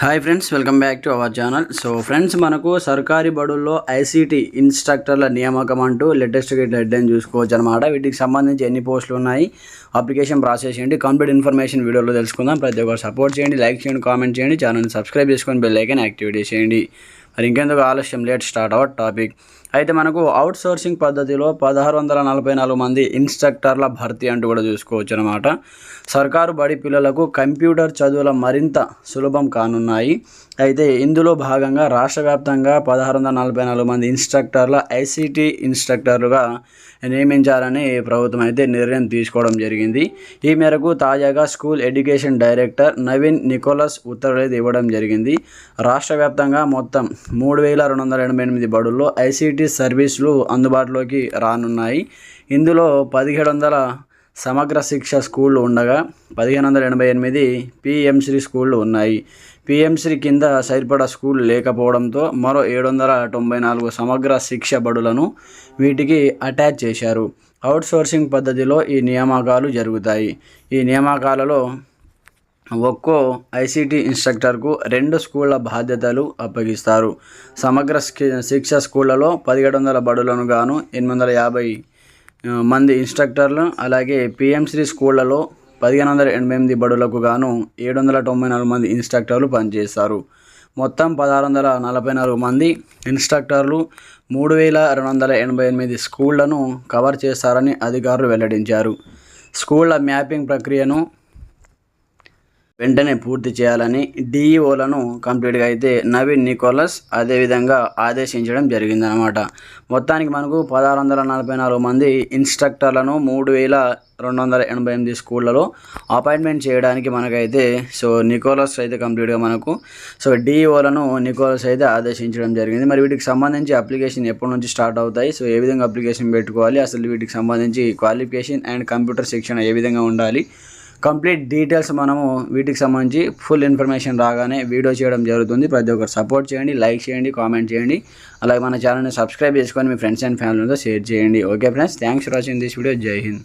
Hi friends, welcome back to our channel. So friends, మనకు సర్కారీ బడుల్లో ఐసీటీ ఇన్స్ట్రక్టర్ల నియామకం అంటూ లేటెస్ట్గా హెడ్లైన్ చూసుకోవచ్చు అనమాట. వీటికి సంబంధించి ఎన్ని పోస్టులు ఉన్నాయి, అప్లికేషన్ ప్రాసెస్ ఏంటి, కంప్లీట్ ఇన్ఫర్మేషన్ వీడియోలో తెలుసుకుందాం. ప్రతి ఒక్కరు సపోర్ట్ చేయండి, లైక్ చేయండి, కామెంట్ చేయండి, ఛానల్ని సబ్స్క్రైబ్ చేసుకొని బెల్ ఐకాన్ యాక్టివేట్ చేయండి. మరి ఇంకెందుకు ఆలస్యం, లేట్ స్టార్ట్ అవర్ టాపిక్. అయితే మనకు అవుట్ సోర్సింగ్ పద్ధతిలో 1644 మంది ఇన్స్ట్రక్టర్ల భర్తీ అంటూ కూడా చూసుకోవచ్చు అనమాట. సర్కారు బడి పిల్లలకు కంప్యూటర్ చదువుల మరింత సులభం కానున్నాయి. అయితే ఇందులో భాగంగా రాష్ట్ర వ్యాప్తంగా 1644 మంది ఇన్స్ట్రక్టర్ల ఐసీటీ ఇన్స్ట్రక్టర్లుగా నియమించాలని ప్రభుత్వం అయితే నిర్ణయం తీసుకోవడం జరిగింది. ఈ మేరకు తాజాగా school education director Naveen Nicholas ఉత్తర్వులు ఇవ్వడం జరిగింది. రాష్ట్ర వ్యాప్తంగా మొత్తం 3288 బడుల్లో ఐసీటీ సర్వీసులు అందుబాటులోకి రానున్నాయి. ఇందులో 1700 సమగ్ర శిక్ష స్కూళ్ళు ఉండగా 1588 పిఎంశ్రీ స్కూళ్ళు ఉన్నాయి. పిఎంశ్రీ కింద సరిపడా స్కూల్ లేకపోవడంతో మరో 794 సమగ్ర శిక్ష బడులను వీటికి అటాచ్ చేశారు. అవుట్ సోర్సింగ్ పద్ధతిలో ఈ నియామకాలు జరుగుతాయి. ఈ నియామకాలలో ఒక్కో ఐసీటీ ఇన్స్ట్రక్టర్కు 2 స్కూళ్ళ బాధ్యతలు అప్పగిస్తారు. సమగ్ర శిక్ష స్కూళ్లలో 1700 బడులను గాను 850 మంది ఇన్స్ట్రక్టర్లు, అలాగే పిఎంశ్రీ స్కూళ్లలో 1588 బడులకు గాను 794 మంది ఇన్స్ట్రక్టర్లు పనిచేస్తారు. మొత్తం 1644 మంది ఇన్స్ట్రక్టర్లు 3288 స్కూళ్లను కవర్ చేస్తారని అధికారులు వెల్లడించారు. స్కూళ్ల మ్యాపింగ్ ప్రక్రియను వెంటనే పూర్తి చేయాలని డిఈఓలను కంప్లీట్గా అయితే నవీన్ నికోలస్ అదేవిధంగా ఆదేశించడం జరిగిందనమాట. మొత్తానికి మనకు 1644 మంది ఇన్స్ట్రక్టర్లను 3288 స్కూళ్ళలో అపాయింట్మెంట్ చేయడానికి మనకైతే నికోలస్ అయితే కంప్లీట్గా మనకు డిఈఓలను నికోలస్ అయితే ఆదేశించడం జరిగింది. మరి వీటికి సంబంధించి అప్లికేషన్ ఎప్పటి నుంచి స్టార్ట్ అవుతాయి, ఏ విధంగా అప్లికేషన్ పెట్టుకోవాలి, అసలు వీటికి సంబంధించి క్వాలిఫికేషన్ అండ్ కంప్యూటర్ శిక్షణ ఏ విధంగా ఉండాలి, కంప్లీట్ డీటెయిల్స్ మనము వీటికి సంబంధించి ఫుల్ ఇన్ఫర్మేషన్ రాగానే వీడియో చేయడం జరుగుతుంది. ప్రతి ఒక్కరు సపోర్ట్ చేయండి, లైక్ చేయండి, కామెంట్ చేయండి, అలాగే మన ఛానల్ని సబ్స్క్రైబ్ చేసుకొని మీ ఫ్రెండ్స్ అండ్ ఫ్యామిలీతో షేర్ చేయండి. Okay friends, thanks for watching this video. జై హింద్.